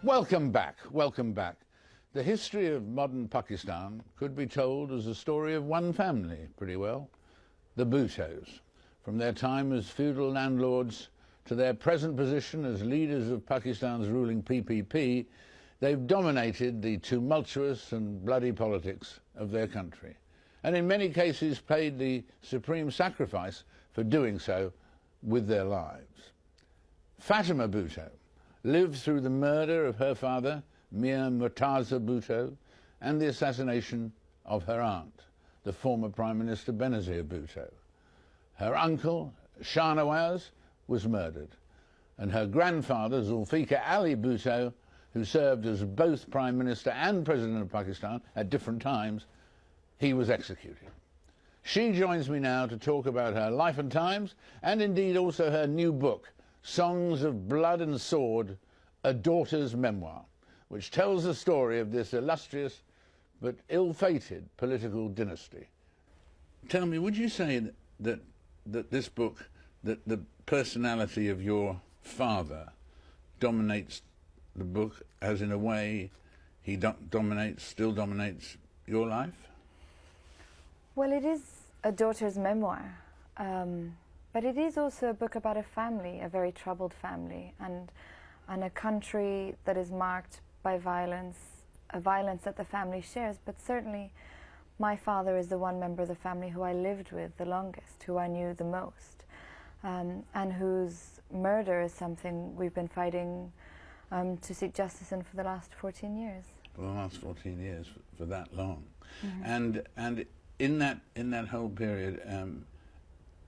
Welcome back, welcome back. The history of modern Pakistan could be told as a story of one family, pretty well, the Bhuttos. From their time as feudal landlords to their present position as leaders of Pakistan's ruling PPP, they've dominated the tumultuous and bloody politics of their country, and in many cases paid the supreme sacrifice for doing so with their lives. Fatima Bhutto lived through the murder of her father, Mir Murtaza Bhutto, and the assassination of her aunt, the former Prime Minister Benazir Bhutto. Her uncle, Shah Nawaz, was murdered, and her grandfather, Zulfikar Ali Bhutto, who served as both Prime Minister and President of Pakistan at different times, he was executed. She joins me now to talk about her life and times, and indeed also her new book, Songs of Blood and Sword, A Daughter's Memoir, which tells the story of this illustrious but ill-fated political dynasty. Tell me, would you say that this book, that the personality of your father dominates the book, as in a way he still dominates your life? Well, it is a daughter's memoir, but it is also a book about a family, a very troubled family, and a country that is marked by violence, a violence that the family shares. But certainly my father is the one member of the family who I lived with the longest, who I knew the most, and whose murder is something we've been fighting to seek justice in for the last 14 years. For the last 14 years, for that long. Mm-hmm. And in that whole period,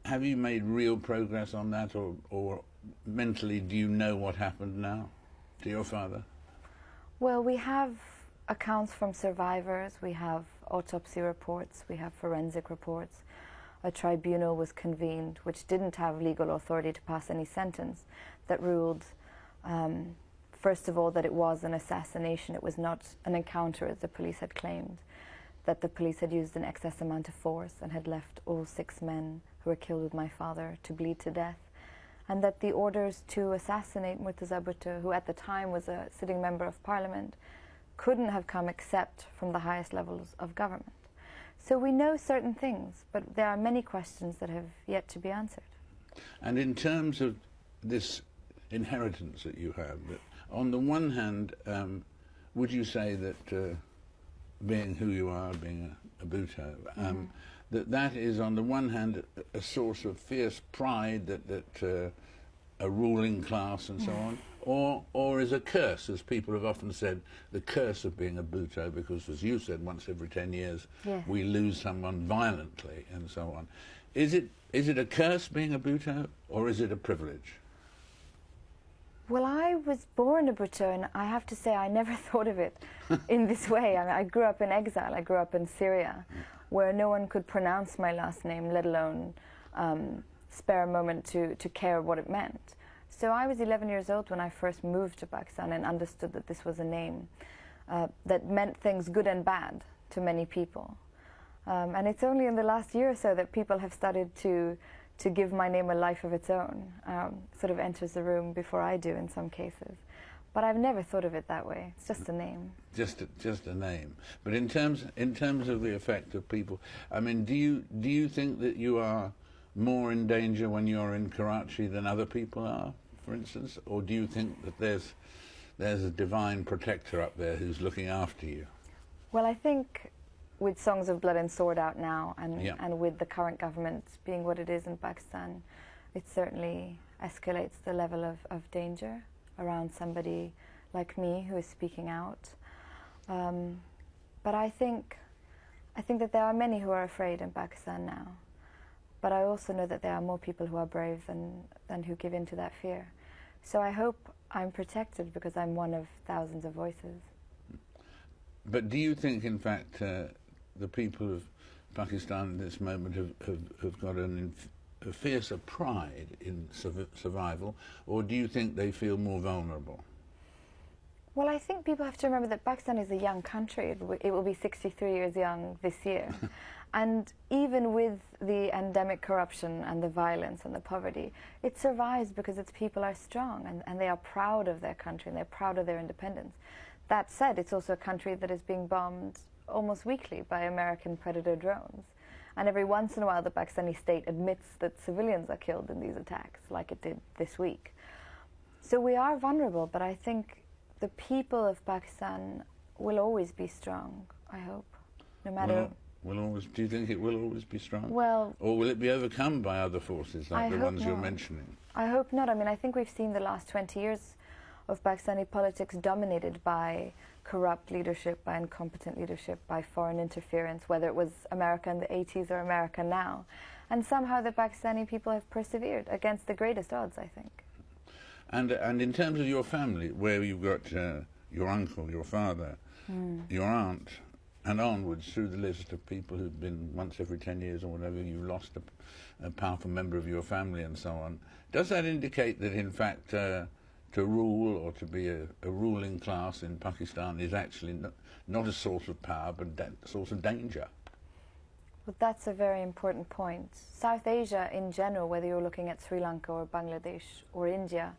have you made real progress on that, or mentally do you know what happened now to your father? Well, we have accounts from survivors, we have autopsy reports, we have forensic reports. A tribunal was convened which didn't have legal authority to pass any sentence, that ruled, first of all, that it was an assassination, it was not an encounter as the police had claimed, that the police had used an excess amount of force and had left all 6 men who were killed with my father to bleed to death, and that the orders to assassinate Murtaza Bhutto, who at the time was a sitting member of parliament, couldn't have come except from the highest levels of government. So we know certain things, but there are many questions that have yet to be answered. And in terms of this inheritance that you have, on the one hand, would you say that being who you are, being a Bhutto, that is on the one hand a source of fierce pride that a ruling class and so on, or is a curse, as people have often said, the curse of being a Bhutto, because as you said, once every 10 years we lose someone violently and so on. Is it a curse being a Bhutto, or is it a privilege? Well, I was born a Bhutto, and I have to say I never thought of it in this way. I mean, I grew up in exile. I grew up in Syria, where no one could pronounce my last name, let alone spare a moment to care what it meant. So I was 11 years old when I first moved to Pakistan and understood that this was a name that meant things good and bad to many people. And it's only in the last year or so that people have started to give my name a life of its own, sort of enters the room before I do in some cases. But I've never thought of it that way. It's just a name. Just a name. But in terms of the effect of people, I mean, do you think that you are more in danger when you're in Karachi than other people are, for instance? Or do you think that there's a divine protector up there who's looking after you? Well, I think with Songs of Blood and Sword out now, and with the current government being what it is in Pakistan, it certainly escalates the level of danger around somebody like me who is speaking out. But I think that there are many who are afraid in Pakistan now. But I also know that there are more people who are brave than who give in to that fear. So I hope I'm protected because I'm one of thousands of voices. But do you think, in fact, the people of Pakistan at this moment have got a fiercer pride in survival, or do you think they feel more vulnerable? Well, I think people have to remember that Pakistan is a young country. It will be 63 years young this year. And even with the endemic corruption and the violence and the poverty, it survives because its people are strong and they are proud of their country and they're proud of their independence. That said, it's also a country that is being bombed almost weekly by American Predator drones. And every once in a while, the Pakistani state admits that civilians are killed in these attacks, like it did this week. So we are vulnerable, but I think the people of Pakistan will always be strong, I hope, no matter... Do you think it will always be strong? Well... Or will it be overcome by other forces like the ones you're mentioning? I hope not. I mean, I think we've seen the last 20 years of Pakistani politics dominated by corrupt leadership, by incompetent leadership, by foreign interference, whether it was America in the 80s or America now. And somehow the Pakistani people have persevered against the greatest odds, I think. And in terms of your family, where you've got your uncle, your father, your aunt, and onwards through the list of people who've been once every 10 years or whatever, you lost a powerful member of your family and so on, does that indicate that, in fact, to rule or to be a ruling class in Pakistan is actually not a source of power, but a source of danger? Well, that's a very important point. South Asia in general, whether you're looking at Sri Lanka or Bangladesh or India,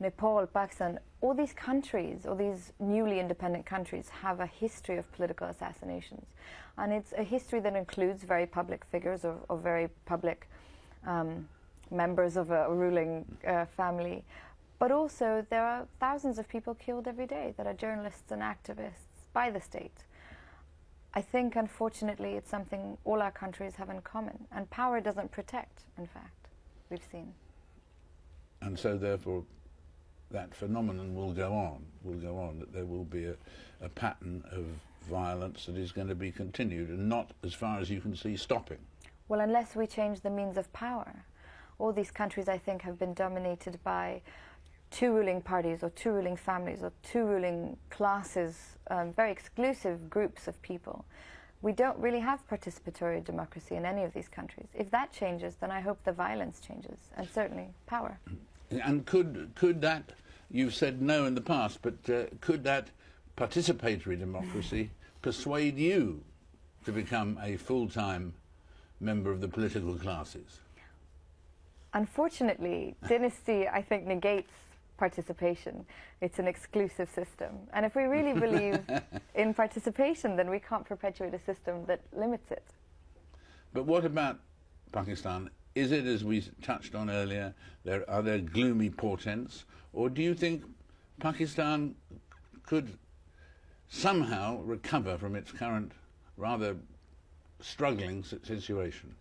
Nepal, Pakistan, all these countries, all these newly independent countries have a history of political assassinations. And it's a history that includes very public figures or very public members of a ruling family. But also there are thousands of people killed every day that are journalists and activists by the state. I think, unfortunately, it's something all our countries have in common. And power doesn't protect, in fact, we've seen. And so, therefore, that phenomenon will go on, that there will be a pattern of violence that is going to be continued and not, as far as you can see, stopping. Well, unless we change the means of power. All these countries, I think, have been dominated by two ruling parties or two ruling families or two ruling classes, very exclusive groups of people. We don't really have participatory democracy in any of these countries. If that changes, then I hope the violence changes, and certainly power. And could that, you've said no in the past, but could that participatory democracy persuade you to become a full-time member of the political classes? Unfortunately, dynasty, I think, negates participation. It's an exclusive system. And if we really believe in participation, then we can't perpetuate a system that limits it. But what about Pakistan? Is it, as we touched on earlier, are there gloomy portents? Or do you think Pakistan could somehow recover from its current rather struggling situation?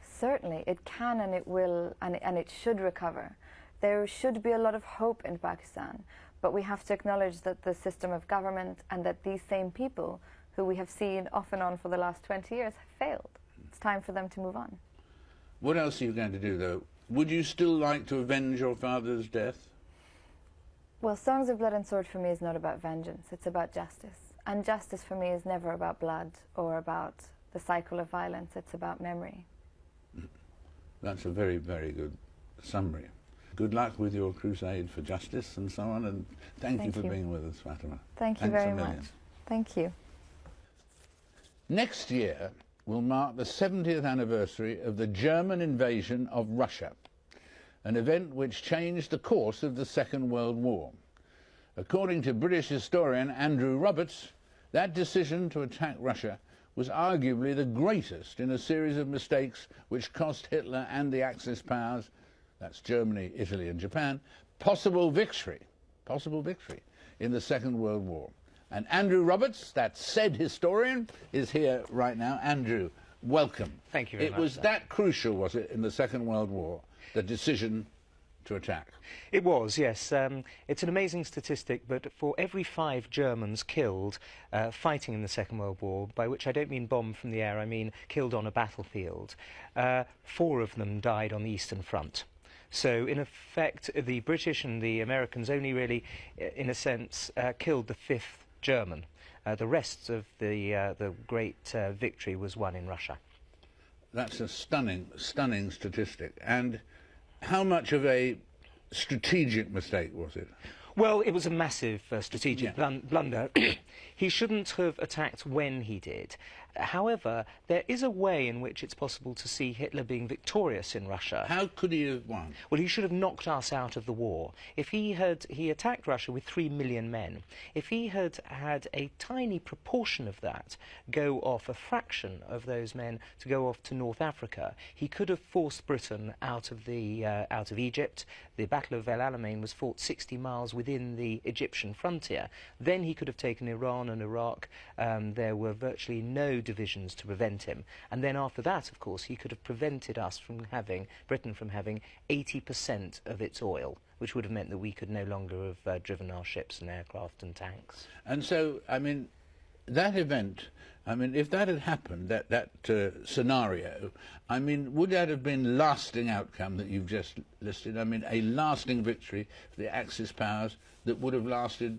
Certainly, it can and it will, and it should recover. There should be a lot of hope in Pakistan, but we have to acknowledge that the system of government and that these same people, who we have seen off and on for the last 20 years, have failed. It's time for them to move on. What else are you going to do, though? Would you still like to avenge your father's death? Well, Songs of Blood and Sword for me is not about vengeance, it's about justice. And justice for me is never about blood or about the cycle of violence, it's about memory. That's a very, very good summary. Good luck with your crusade for justice and so on, and thank you for being with us, Fatima. Thank you very much. Thank you. Next year will mark the 70th anniversary of the German invasion of Russia, an event which changed the course of the Second World War. According to British historian Andrew Roberts, that decision to attack Russia was arguably the greatest in a series of mistakes which cost Hitler and the Axis powers, that's Germany, Italy and Japan, possible victory in the Second World War. And Andrew Roberts, that said historian, is here right now. Andrew, welcome. Thank you very much. It was that crucial, was it, in the Second World War, the decision to attack? It was, yes. It's an amazing statistic, but for every 5 Germans killed fighting in the Second World War, by which I don't mean bombed from the air, I mean killed on a battlefield, 4 of them died on the Eastern Front. So, in effect, the British and the Americans only really, in a sense, killed the 5th German. The rest of the great victory was won in Russia. That's a stunning statistic. And how much of a strategic mistake was it? Well, it was a massive strategic blunder. He shouldn't have attacked when he did. However, there is a way in which it's possible to see Hitler being victorious in Russia. How could he have won? Well, he should have knocked us out of the war. If he attacked Russia with 3 million men. If he had had a tiny proportion of that go off, a fraction of those men to go off to North Africa, he could have forced Britain out of Egypt. The Battle of El Alamein was fought 60 miles within the Egyptian frontier. Then he could have taken Iran and Iraq. There were virtually no divisions to prevent him. And then after that, of course, he could have prevented us from having, Britain from having 80% of its oil, which would have meant that we could no longer have driven our ships and aircraft and tanks. And so, I mean, that event, I mean, if that had happened, that scenario, I mean, would that have been lasting outcome that you've just listed? I mean, a lasting victory for the Axis powers that would have lasted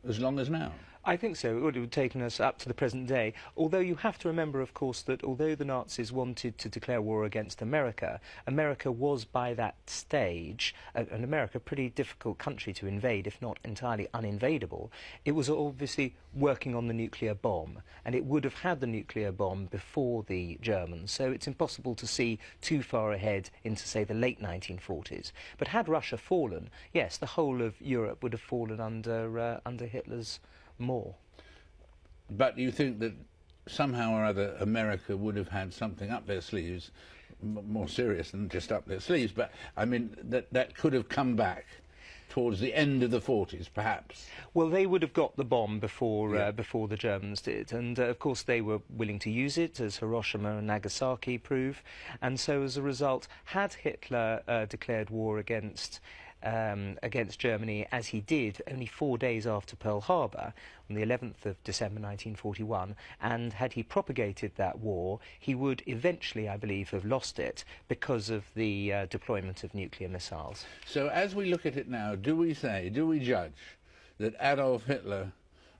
as long as now? I think so. It would have taken us up to the present day. Although you have to remember, of course, that although the Nazis wanted to declare war against America, America was by that stage, an America, a pretty difficult country to invade, if not entirely uninvadable. It was obviously working on the nuclear bomb, and it would have had the nuclear bomb before the Germans, so it's impossible to see too far ahead into, say, the late 1940s. But had Russia fallen, yes, the whole of Europe would have fallen under Hitler's more. But you think that somehow or other America would have had something up their sleeves, more serious than just up their sleeves, but I mean that could have come back towards the end of the 40s, perhaps? Well, they would have got the bomb before before the Germans did, and of course they were willing to use it, as Hiroshima and Nagasaki prove, and so as a result, had Hitler declared war against Germany, as he did only 4 days after Pearl Harbor, on the 11th of December 1941, and had he propagated that war, he would eventually, I believe, have lost it because of the deployment of nuclear missiles. So as we look at it now, do we judge that Adolf Hitler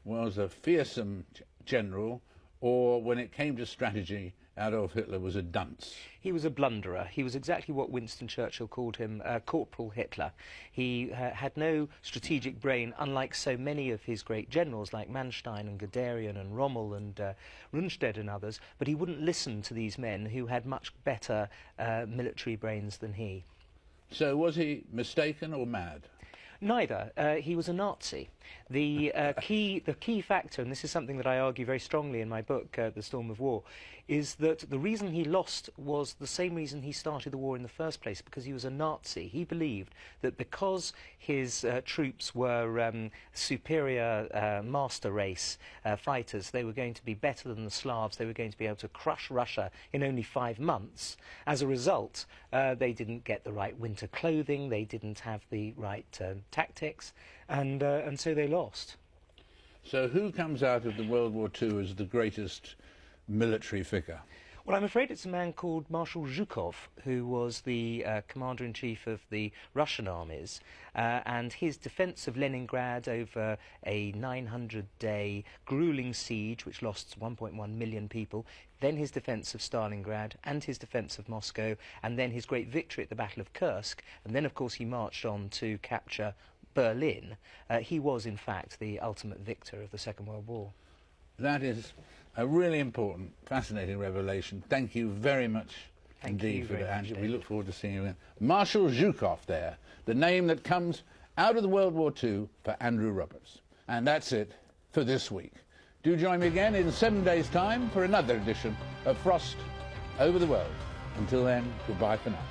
was a fearsome general, or when it came to strategy, Adolf Hitler was a dunce? He was a blunderer. He was exactly what Winston Churchill called him, Corporal Hitler. He had no strategic brain, unlike so many of his great generals like Manstein and Guderian and Rommel and Rundstedt and others, but he wouldn't listen to these men who had much better military brains than he. So was he mistaken or mad? Neither. He was a Nazi. The key factor, and this is something that I argue very strongly in my book, The Storm of War, is that the reason he lost was the same reason he started the war in the first place, because he was a Nazi. He believed that because his troops were superior master race fighters, they were going to be better than the Slavs, they were going to be able to crush Russia in only 5 months. As a result, they didn't get the right winter clothing, they didn't have the right tactics, and so they lost. So who comes out of the World War II as the greatest military figure? Well, I'm afraid it's a man called Marshal Zhukov, who was the commander-in-chief of the Russian armies, and his defence of Leningrad over a 900-day gruelling siege, which lost 1.1 million people, then his defence of Stalingrad, and his defence of Moscow, and then his great victory at the Battle of Kursk, and then, of course, he marched on to capture Berlin. He was, in fact, the ultimate victor of the Second World War. That is a really important, fascinating revelation. Thank you very much indeed for that, Andrew. We look forward to seeing you again. Marshal Zhukov there, the name that comes out of the World War II for Andrew Roberts. And that's it for this week. Do join me again in 7 days' time for another edition of Frost Over the World. Until then, goodbye for now.